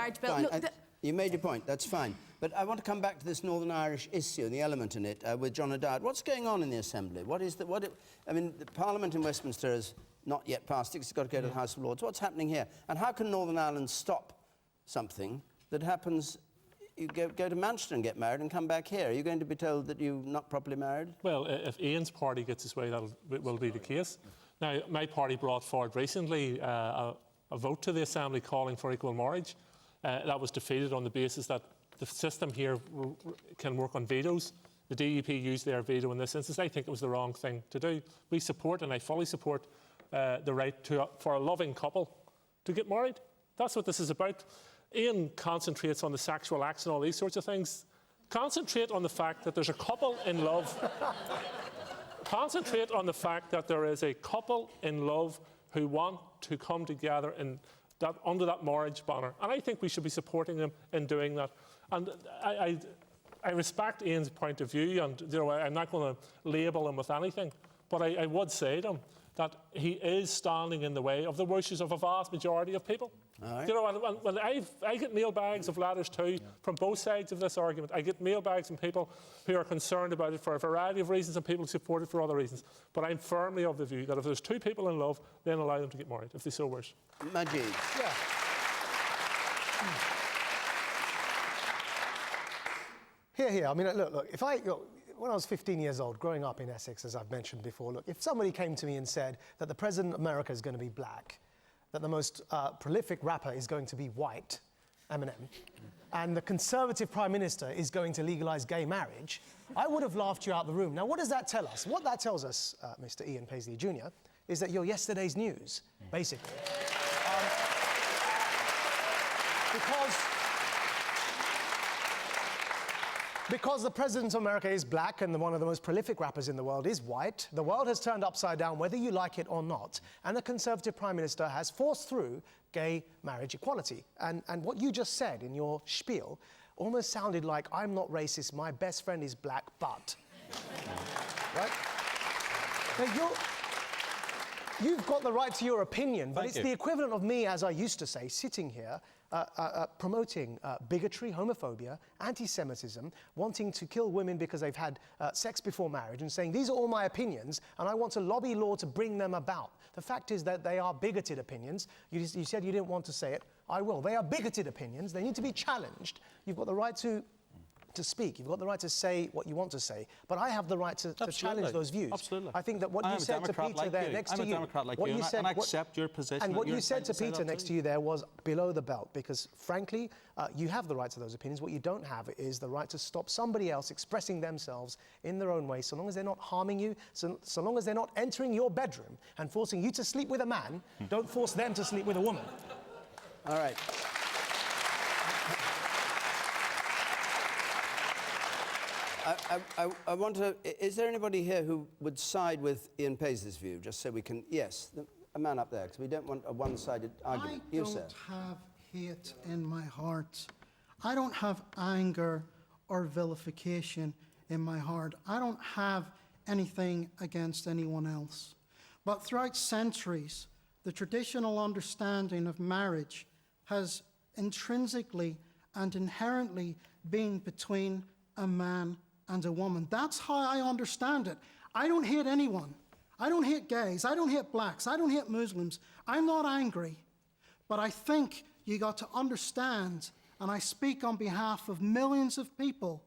marriage bill. Fine. Look, you made your point, that's fine. But I want to come back to this Northern Irish issue and the element in it with John O'Dowd. What's going on in the Assembly? I mean, the Parliament in Westminster has not yet passed it. It's got to go to the House of Lords. What's happening here? And how can Northern Ireland stop something that happens? You go to Manchester and get married and come back here. Are you going to be told that you're not properly married? Well, if Ian's party gets his way, that will be the case. Now, my party brought forward recently a vote to the Assembly calling for equal marriage. That was defeated on the basis that the system here can work on vetoes. The DUP used their veto in this instance. I think it was the wrong thing to do. We support, and I fully support, the right for a loving couple to get married. That's what this is about. Ian concentrates on the sexual acts and all these sorts of things. Concentrate on the fact that there's a couple in love. Concentrate on the fact that there is a couple in love who want to come together under that marriage banner. And I think we should be supporting them in doing that. And I respect Ian's point of view, and I'm not going to label him with anything, but I would say to him that he is standing in the way of the wishes of a vast majority of people. Right. And I get mailbags of letters too from both sides of this argument. I get mailbags from people who are concerned about it for a variety of reasons and people who support it for other reasons. But I'm firmly of the view that if there's two people in love, then allow them to get married, if they so wish. Majid. Yeah. Here. I mean, look, when I was 15 years old, growing up in Essex, as I've mentioned before, look, if somebody came to me and said that the President of America is going to be black, that the most prolific rapper is going to be white, Eminem, and the Conservative Prime Minister is going to legalise gay marriage, I would have laughed you out the room. Now, what does that tell us? What that tells us, Mr. Ian Paisley Jr., is that you're yesterday's news, basically. Because the President of America is black and one of the most prolific rappers in the world is white, the world has turned upside down whether you like it or not, and the Conservative Prime Minister has forced through gay marriage equality. And what you just said in your spiel almost sounded like, I'm not racist, my best friend is black, but... Right? Now, you've got the right to your opinion, but it's the equivalent of me, as I used to say, sitting here promoting bigotry, homophobia, anti-Semitism, wanting to kill women because they've had sex before marriage and saying, these are all my opinions and I want to lobby law to bring them about. The fact is that they are bigoted opinions. You said you didn't want to say it. I will. They are bigoted opinions. They need to be challenged. You've got the right to speak. You've got the right to say what you want to say, but I have the right to challenge those views. Absolutely. I think that what you said to Peter there next to you... I'm a Democrat like you, and I accept your position. And what you said to Peter next to you there was below the belt, because, frankly, you have the right to those opinions. What you don't have is the right to stop somebody else expressing themselves in their own way, so long as they're not harming you, so long as they're not entering your bedroom and forcing you to sleep with a man, don't force them to sleep with a woman. All right. I want to... Is there anybody here who would side with Ian Paisley's view, just so we can... Yes, a man up there, because we don't want a one-sided argument. I don't have hate in my heart. I don't have anger or vilification in my heart. I don't have anything against anyone else. But throughout centuries, the traditional understanding of marriage has intrinsically and inherently been between a man and a woman. That's how I understand it. I don't hate anyone. I don't hate gays. I don't hate blacks. I don't hate Muslims. I'm not angry. But I think you got to understand, and I speak on behalf of millions of people,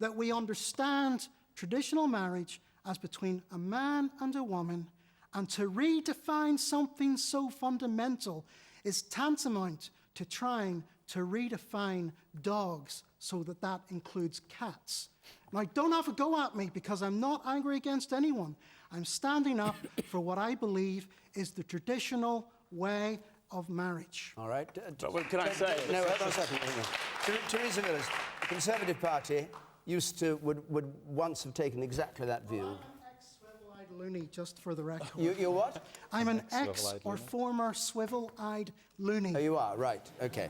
that we understand traditional marriage as between a man and a woman, and to redefine something so fundamental is tantamount to trying to redefine dogs so that that includes cats. Now, don't have a go at me, because I'm not angry against anyone. I'm standing up for what I believe is the traditional way of marriage. All right. Can I say... No, hold on a second. Theresa Villas, the Conservative Party would once have taken exactly that view. I'm an ex-swivel-eyed loony, just for the record. You're what? I'm an ex or former swivel-eyed loony. Oh, you are? Right. OK.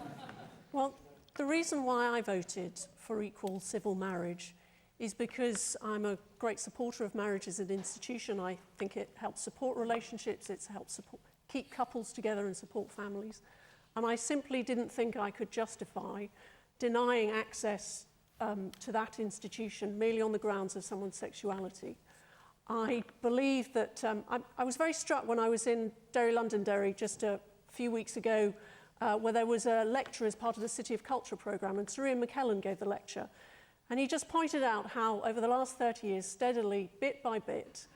Well, the reason why I voted for equal civil marriage is because I'm a great supporter of marriage as an institution. I think it helps support relationships, it helps keep couples together and support families. And I simply didn't think I could justify denying access to that institution merely on the grounds of someone's sexuality. I believe that I was very struck when I was in Derry Londonderry just a few weeks ago where there was a lecture as part of the City of Culture programme, and Sir Ian McKellen gave the lecture. And he just pointed out how over the last 30 years, steadily, bit by bit,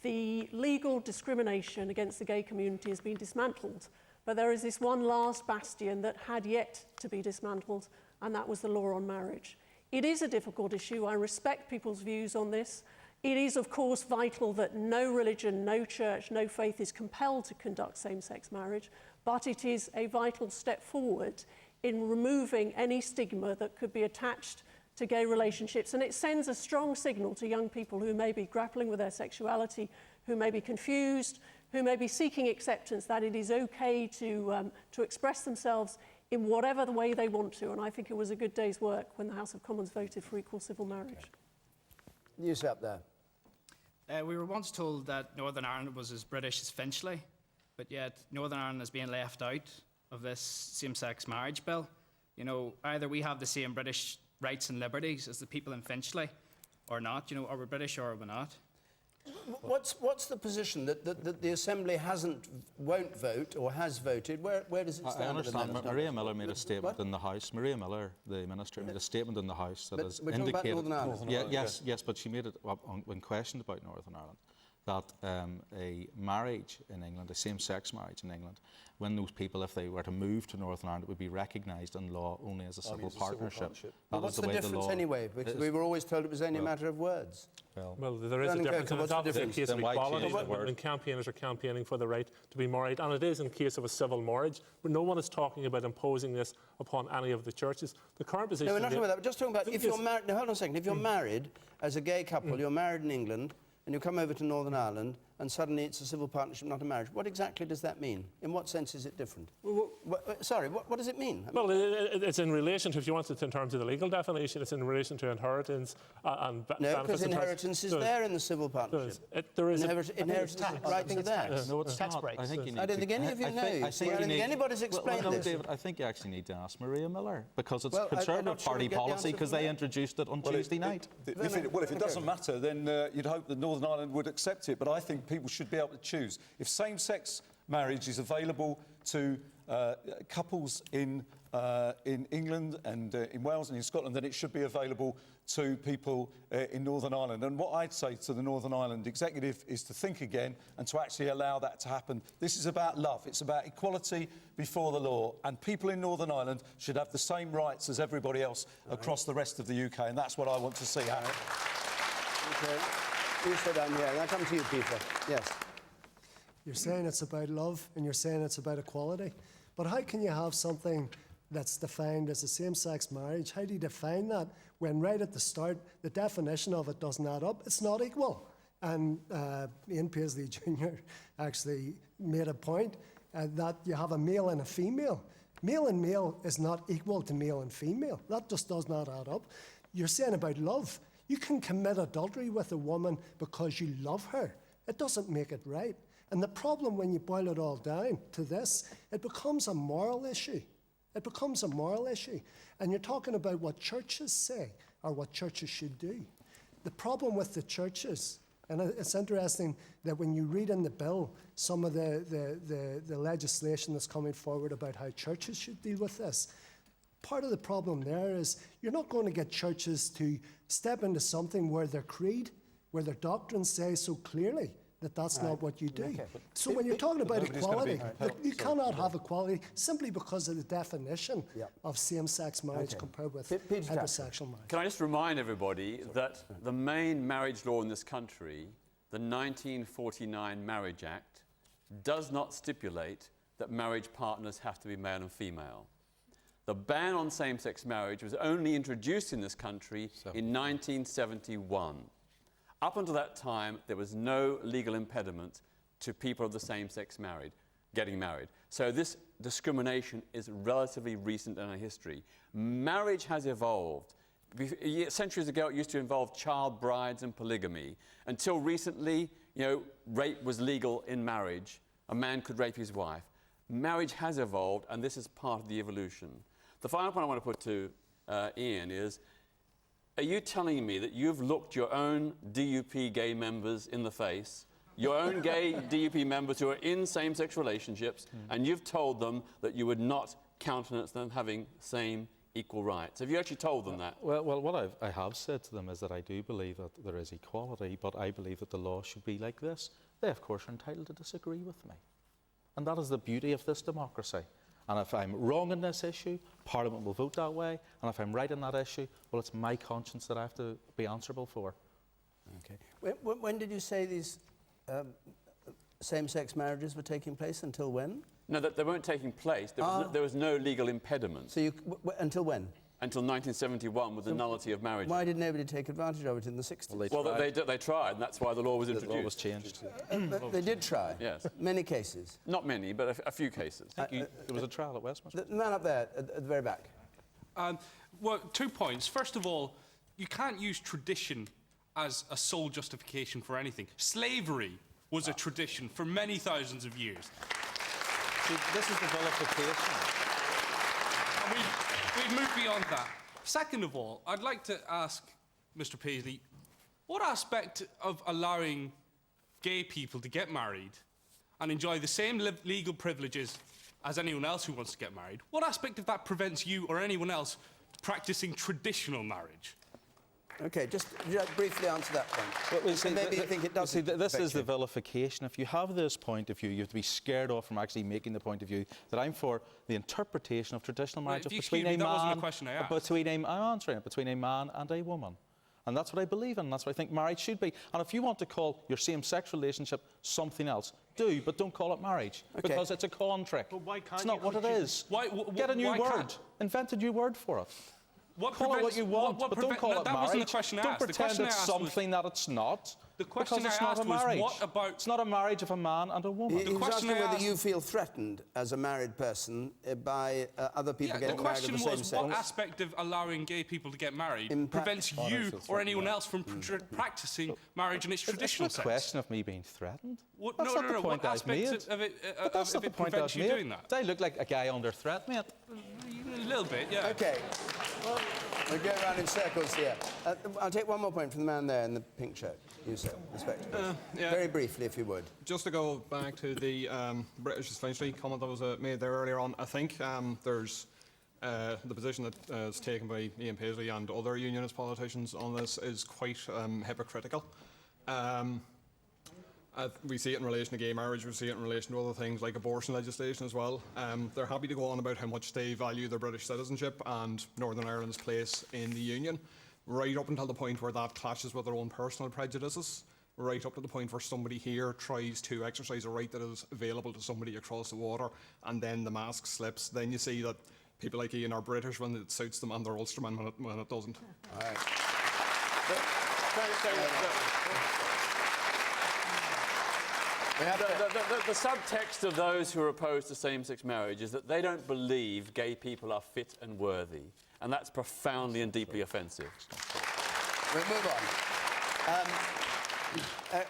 the legal discrimination against the gay community has been dismantled. But there is this one last bastion that had yet to be dismantled, and that was the law on marriage. It is a difficult issue. I respect people's views on this. It is, of course, vital that no religion, no church, no faith is compelled to conduct same-sex marriage, but it is a vital step forward in removing any stigma that could be attached to gay relationships. And it sends a strong signal to young people who may be grappling with their sexuality, who may be confused, who may be seeking acceptance, that it is okay to express themselves in whatever the way they want to. And I think it was a good day's work when the House of Commons voted for equal civil marriage. You sit up there. We were once told that Northern Ireland was as British as Finchley, but yet Northern Ireland is being left out of this same-sex marriage bill. You know, either we have the same British rights and liberties as the people in Finchley or not. You know, are we British or are we not? What's the position that the Assembly won't vote or has voted? Where does it stand? I understand. Maria Miller made a statement What? in the House. Maria Miller, the Minister, made a statement in the House that But has we're talking about indicated... Northern Ireland. Yes, but she made it, when questioned about Northern Ireland, that a marriage in England, a same-sex marriage in England, when those people, if they were to move to Northern Ireland, it would be recognised in law only as a civil partnership. But what's the difference anyway? Because we were always told it was only a matter of words. Well, there is a Vernon difference, Coker, and what's it's the obviously in difference? case of Then why equality, change the word? when campaigners are campaigning for the right to be married, and it is in case of a civil marriage, but no one is talking about imposing this upon any of the churches. The current position... No, we're not talking about that. We're just talking about if you're married... No, hold on a second. If you're married as a gay couple, you're married in England, and you come over to Northern Ireland, and suddenly it's a civil partnership, not a marriage. What exactly does that mean? In what sense is it different? Sorry, what does it mean? Well, it's in relation to, if you want it in terms of the legal definition, it's in relation to inheritance and No, because inheritance is there in the civil partnership. There is Inheritance rights are there. No, it's tax not. breaks. I think you need I don't think any of you know. I don't think anybody's explained no, this. David, I think you actually need to ask Maria Miller, because it's Well, I'm Conservative not sure Party we get the policy, answer because from they that. introduced it on Tuesday night. If it doesn't matter, then you'd hope that Northern Ireland would accept it. But I think people should be able to choose. If same-sex marriage is available to couples in England and in Wales and in Scotland, then it should be available to people in Northern Ireland. And what I'd say to the Northern Ireland executive is to think again and to actually allow that to happen. This is about love. It's about equality before the law. And people in Northern Ireland should have the same rights as everybody else across the rest of the UK. And that's what I want to see happen. Okay. You sit down here. I'll come to you, Peter. Yes. You're saying it's about love and you're saying it's about equality. But how can you have something that's defined as a same-sex marriage? How do you define that when right at the start the definition of it doesn't add up? It's not equal. And Ian Paisley Jr. actually made a point that you have a male and a female. Male and male is not equal to male and female. That just does not add up. You're saying about love. You can commit adultery with a woman because you love her. It doesn't make it right. And the problem when you boil it all down to this, it becomes a moral issue. It becomes a moral issue. And you're talking about what churches say or what churches should do. The problem with the churches, and it's interesting that when you read in the bill some of the legislation that's coming forward about how churches should deal with this, part of the problem there is you're not going to get churches to step into something where their creed, where their doctrines say so clearly that that's not what you do. Okay. So when you're talking about equality, you cannot have equality simply because of the definition of same-sex marriage compared with heterosexual marriage. Can I just remind everybody that the main marriage law in this country, the 1949 Marriage Act, does not stipulate that marriage partners have to be male and female. The ban on same-sex marriage was only introduced in this country in 1971. Up until that time, there was no legal impediment to people of the same sex getting married. So this discrimination is relatively recent in our history. Marriage has evolved. Centuries ago, it used to involve child brides and polygamy. Until recently, rape was legal in marriage. A man could rape his wife. Marriage has evolved, and this is part of the evolution. The final point I want to put to Ian is, are you telling me that you've looked your own DUP gay members in the face, your own gay DUP members who are in same-sex relationships, and you've told them that you would not countenance them having same equal rights? Have you actually told them that? Well, what I have said to them is that I do believe that there is equality, but I believe that the law should be like this. They, of course, are entitled to disagree with me. And that is the beauty of this democracy. And if I'm wrong in this issue, Parliament will vote that way. And if I'm right in that issue, well, it's my conscience that I have to be answerable for. Okay. When did you say these same-sex marriages were taking place? Until when? No, that they weren't taking place. There was no legal impediment. So until when? Until 1971, with the nullity of marriage. Why did nobody take advantage of it in the 60s? Well, they tried, and that's why the law was introduced. The law was changed. They did try? Yes. Many cases? Not many, but a few cases. There was a trial at Westminster. The man up there, at the very back. Well, 2 points. First of all, you can't use tradition as a sole justification for anything. Slavery was a tradition for many thousands of years. See, this is the vilification. And we've moved beyond that. Second of all, I'd like to ask Mr. Paisley, what aspect of allowing gay people to get married and enjoy the same legal privileges as anyone else who wants to get married, what aspect of that prevents you or anyone else practicing traditional marriage? Okay, just briefly answer that point. Well, see, maybe you think it does. See, this is the vilification. If you have this point of view, you have to be scared off from actually making the point of view that I'm for the interpretation of traditional marriage between a man. That wasn't a question I asked. I'm answering it, between a man and a woman. And that's what I believe in. That's what I think marriage should be. And if you want to call your same-sex relationship something else, do, but don't call it marriage. Okay. Because it's a con trick. But why can't it's not what it is. Get a new why word. can't? Invent a new word for it. What Call it what you want, but don't call it that marriage. wasn't the question I don't asked. The pretend question I it's asked was- something that it's not. The question because it's I not asked a was, marriage. what about... It's not a marriage of a man and a woman. He was question asking I whether asked- you feel threatened as a married person by other people Yeah, the getting married of question the same was, sex. what aspect of allowing gay people to get married In prevents practice. you or anyone else from practicing marriage in its traditional It's not a sense? question of me being threatened. What, That's no, not no, the no. point What I've made. aspects of it, But that's not the point prevents I've you made. doing that? Do I look like a guy under threat, mate? A little bit, yeah. Okay. We'll go around in circles here. I'll take one more point from the man there in the pink shirt. You, sir, the spectacles. yeah. Very briefly, if you would. Just to go back to the British essentially comment that was made there earlier on, I think there's the position that is taken by Ian Paisley and other unionist politicians on this is quite hypocritical. We see it in relation to gay marriage, we see it in relation to other things like abortion legislation as well. They're happy to go on about how much they value their British citizenship and Northern Ireland's place in the Union, right up until the point where that clashes with their own personal prejudices, right up to the point where somebody here tries to exercise a right that is available to somebody across the water, and then the mask slips. Then you see that people like Ian are British when it suits them and they're Ulstermen when it doesn't. All right. The subtext of those who are opposed to same-sex marriage is that they don't believe gay people are fit and worthy, and that's profoundly and deeply offensive. We'll move on.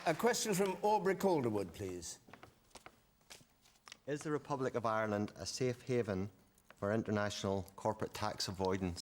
A question from Aubrey Calderwood, please. Is the Republic of Ireland a safe haven for international corporate tax avoidance?